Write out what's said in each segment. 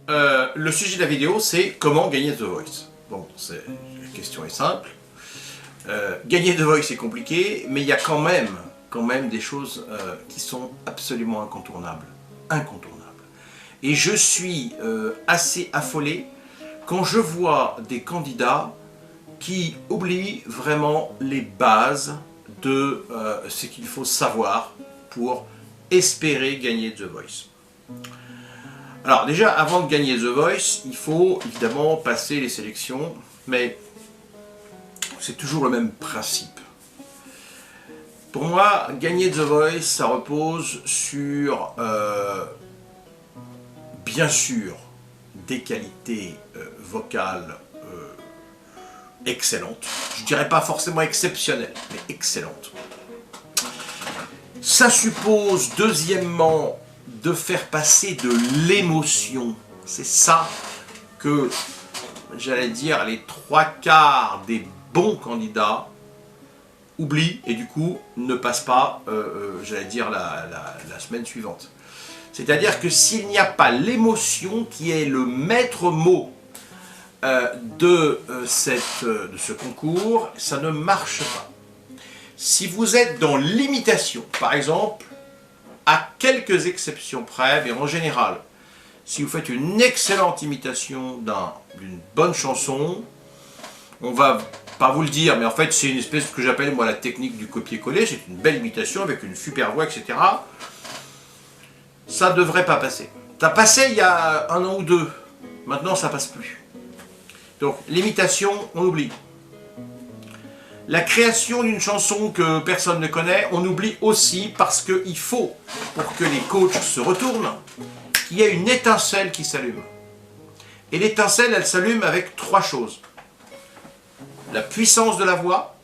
le sujet de la vidéo, c'est comment gagner The Voice. Bon, la question est simple. Gagner The Voice, c'est compliqué, mais il y a quand même des choses qui sont absolument incontournables. Et je suis assez affolé quand je vois des candidats qui oublient vraiment les bases de ce qu'il faut savoir pour espérer gagner The Voice. Alors déjà, avant de gagner The Voice, il faut évidemment passer les sélections, mais c'est toujours le même principe. Pour moi, gagner The Voice, ça repose sur, bien sûr, des qualités vocales excellentes. Je ne dirais pas forcément exceptionnelles, mais excellentes. Ça suppose, deuxièmement, de faire passer de l'émotion. C'est ça que, j'allais dire, les 3/4 des bons candidats oublient et du coup ne passent pas, j'allais dire, la semaine suivante. C'est-à-dire que s'il n'y a pas l'émotion qui est le maître mot de ce concours, ça ne marche pas. Si vous êtes dans l'imitation, par exemple, à quelques exceptions près, mais en général, si vous faites une excellente imitation d'une bonne chanson, on va pas vous le dire, mais en fait c'est une espèce de ce que j'appelle moi la technique du copier-coller, c'est une belle imitation avec une super voix, etc. Ça ne devrait pas passer. Ça passait il y a 1 an ou 2, maintenant ça passe plus. Donc l'imitation, on oublie. La création d'une chanson que personne ne connaît, on oublie aussi parce qu'il faut, pour que les coachs se retournent, qu'il y ait une étincelle qui s'allume. Et l'étincelle, elle s'allume avec 3 choses. La puissance de la voix,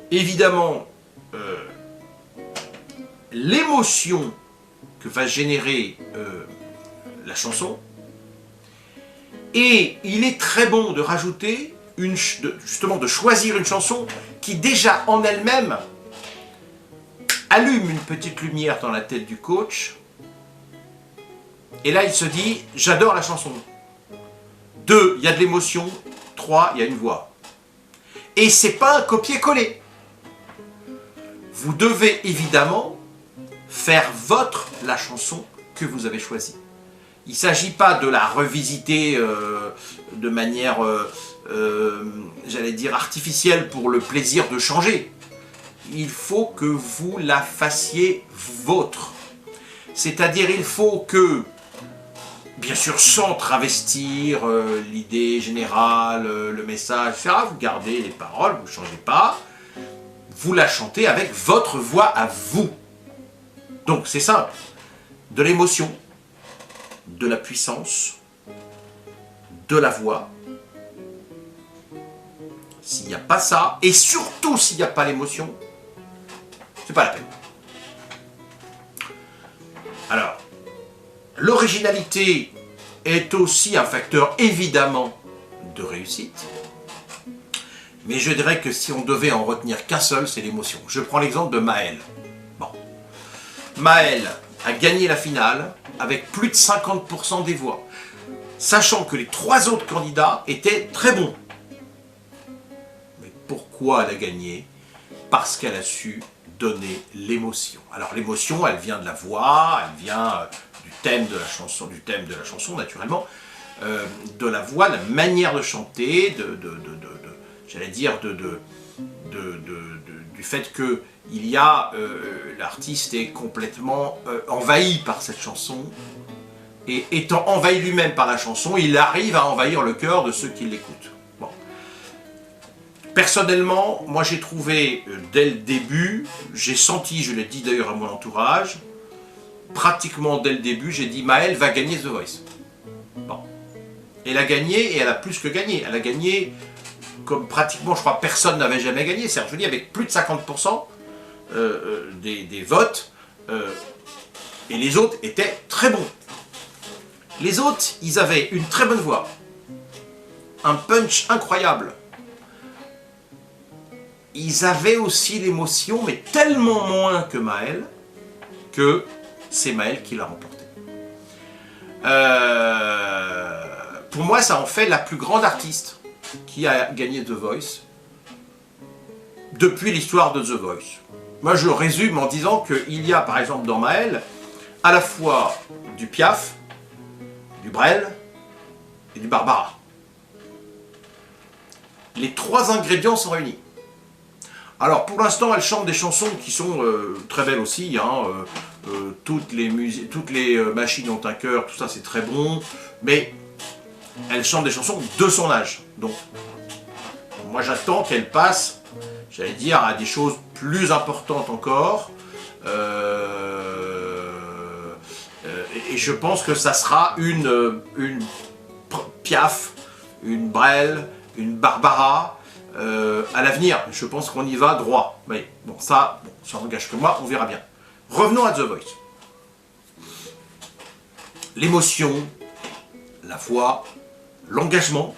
évidemment l'émotion que va générer la chanson, et il est très bon de rajouter justement de choisir une chanson qui déjà en elle-même allume une petite lumière dans la tête du coach, et là il se dit j'adore la chanson. 2, il y a de l'émotion. 3, il y a une voix. Et c'est pas un copier-coller. Vous devez évidemment faire la chanson que vous avez choisie. Il ne s'agit pas de la revisiter de manière, j'allais dire, artificielle pour le plaisir de changer. Il faut que vous la fassiez vôtre. C'est-à-dire, il faut que, bien sûr, sans travestir l'idée générale, le message, etc., vous gardez les paroles, vous ne changez pas, vous la chantez avec votre voix à vous. Donc, c'est simple. De l'émotion, de la puissance, de la voix. S'il n'y a pas ça, et surtout s'il n'y a pas l'émotion, c'est pas la peine. Alors, l'originalité est aussi un facteur évidemment de réussite, mais je dirais que si on devait en retenir qu'un seul, c'est l'émotion. Je prends l'exemple de Maël. Bon. Maël a gagné la finale avec plus de 50% des voix, sachant que les 3 autres candidats étaient très bons. Mais pourquoi elle a gagné? Parce qu'elle a su donner l'émotion. Alors l'émotion, elle vient de la voix, elle vient du thème de la chanson naturellement, de la voix, de la manière de chanter, j'allais dire du fait que l'artiste est complètement envahi par cette chanson, et étant envahi lui-même par la chanson, il arrive à envahir le cœur de ceux qui l'écoutent. Bon. Personnellement, moi j'ai trouvé dès le début, j'ai senti, je l'ai dit d'ailleurs à mon entourage, pratiquement dès le début, j'ai dit Maël va gagner The Voice. Bon. Elle a gagné, et elle a plus que gagné. Elle a gagné comme pratiquement, je crois, personne n'avait jamais gagné. C'est-à-dire, je dis, avec plus de 50% des votes, et les autres étaient très bons. Les autres, ils avaient une très bonne voix, un punch incroyable. Ils avaient aussi l'émotion, mais tellement moins que Maël, que c'est Maël qui l'a remporté. Pour moi, ça en fait la plus grande artiste qui a gagné The Voice depuis l'histoire de The Voice. Moi, je résume en disant qu'il y a, par exemple, dans Maëlle, à la fois du Piaf, du Brel et du Barbara. Les trois ingrédients sont réunis. Alors, pour l'instant, elle chante des chansons qui sont très belles aussi. Hein, toutes les machines ont un cœur, tout ça, c'est très bon. Mais elle chante des chansons de son âge. Donc, moi, j'attends qu'elle passe, j'allais dire, à des choses plus importantes encore. Et je pense que ça sera une Piaf, une Brel, une Barbara à l'avenir. Je pense qu'on y va droit. Mais bon, ça n'engage que moi, on verra bien. Revenons à The Voice. L'émotion, la voix, l'engagement,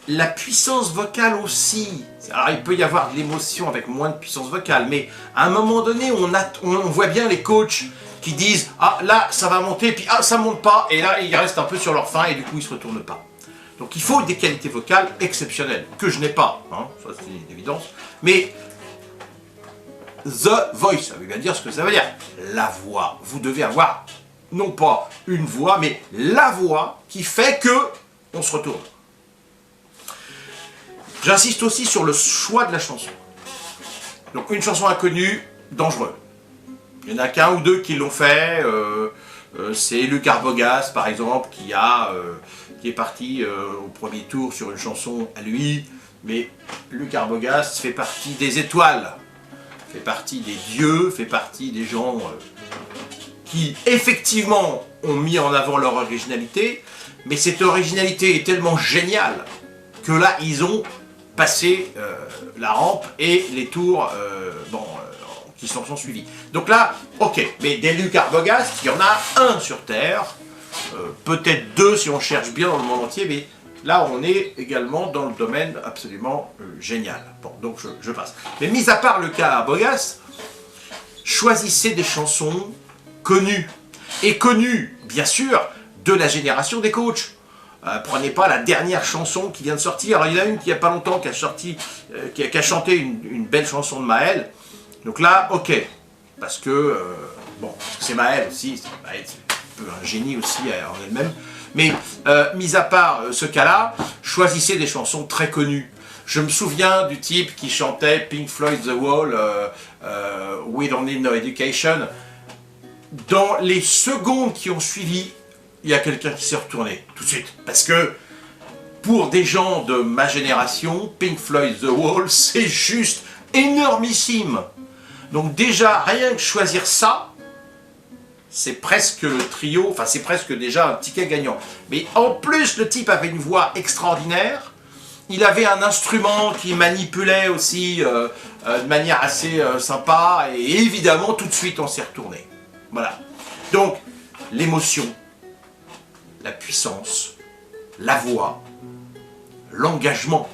la puissance vocale aussi. Alors il peut y avoir de l'émotion avec moins de puissance vocale, mais à un moment donné, on voit bien les coachs qui disent « Ah, là, ça va monter, puis ah, ça monte pas », et là, ils restent un peu sur leur faim, et du coup, ils se retournent pas. Donc il faut des qualités vocales exceptionnelles, que je n'ai pas, hein, ça c'est une évidence, mais The Voice, ça veut bien dire ce que ça veut dire. La voix. Vous devez avoir, non pas une voix, mais la voix qui fait que on se retourne. J'insiste aussi sur le choix de la chanson. Donc une chanson inconnue, dangereux. Il y en a qu'un ou deux qui l'ont fait. C'est Luc Arbogast, par exemple, qui est parti au premier tour sur une chanson à lui. Mais Luc Arbogast fait partie des étoiles, fait partie des dieux, fait partie des gens qui, effectivement, ont mis en avant leur originalité. Mais cette originalité est tellement géniale que là, ils ont passé la rampe et les tours qui s'en sont suivis. Donc là, ok, mais des Luc Arbogast, il y en a un sur Terre, peut-être deux si on cherche bien dans le monde entier, mais là on est également dans le domaine absolument génial. Bon, donc je passe. Mais mis à part le cas Arbogast, choisissez des chansons connues. Et connues, bien sûr, de la génération des coachs. Prenez pas la dernière chanson qui vient de sortir. Alors, il y en a une qui il n'y a pas longtemps qui a chanté une belle chanson de Maëlle. Donc là, ok. Parce que, c'est Maëlle aussi. Maëlle, c'est un peu un génie aussi en elle-même. Mais, mis à part ce cas-là, choisissez des chansons très connues. Je me souviens du type qui chantait Pink Floyd The Wall, We Don't Need No Education. Dans les secondes qui ont suivi, il y a quelqu'un qui s'est retourné, tout de suite. Parce que, pour des gens de ma génération, Pink Floyd The Wall, c'est juste énormissime. Donc déjà, rien que choisir ça, c'est presque le trio, enfin c'est presque déjà un ticket gagnant. Mais en plus, le type avait une voix extraordinaire, il avait un instrument qui manipulait aussi de manière assez sympa, et évidemment, tout de suite, on s'est retourné. Voilà. Donc, l'émotion, la puissance, la voix, l'engagement.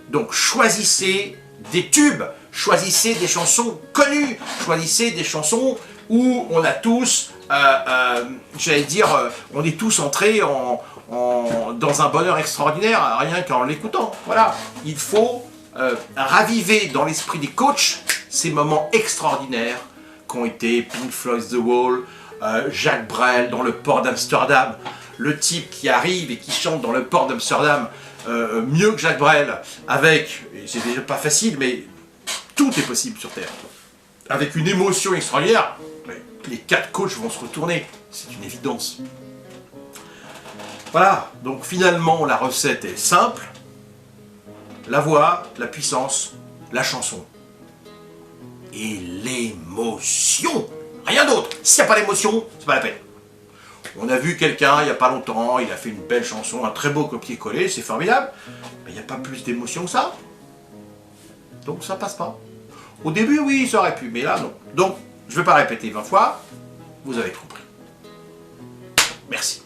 Donc choisissez des tubes, choisissez des chansons connues, choisissez des chansons où on a tous, j'allais dire, on est tous entrés dans un bonheur extraordinaire, rien qu'en l'écoutant. Voilà, il faut raviver dans l'esprit des coachs ces moments extraordinaires qu'ont été Pink Floyd The Wall, Jacques Brel dans le port d'Amsterdam, le type qui arrive et qui chante dans le port d'Amsterdam mieux que Jacques Brel, avec, et c'est déjà pas facile, mais tout est possible sur Terre, avec une émotion extraordinaire, les 4 coachs vont se retourner, c'est une évidence. Voilà, donc finalement la recette est simple, la voix, la puissance, la chanson, et l'émotion. Rien d'autre. S'il n'y a pas d'émotion, c'est pas la peine. On a vu quelqu'un il n'y a pas longtemps, il a fait une belle chanson, un très beau copier-coller, c'est formidable. Mais il n'y a pas plus d'émotion que ça. Donc ça passe pas. Au début, oui, ça aurait pu, mais là, non. Donc, je ne vais pas répéter 20 fois. Vous avez compris. Merci.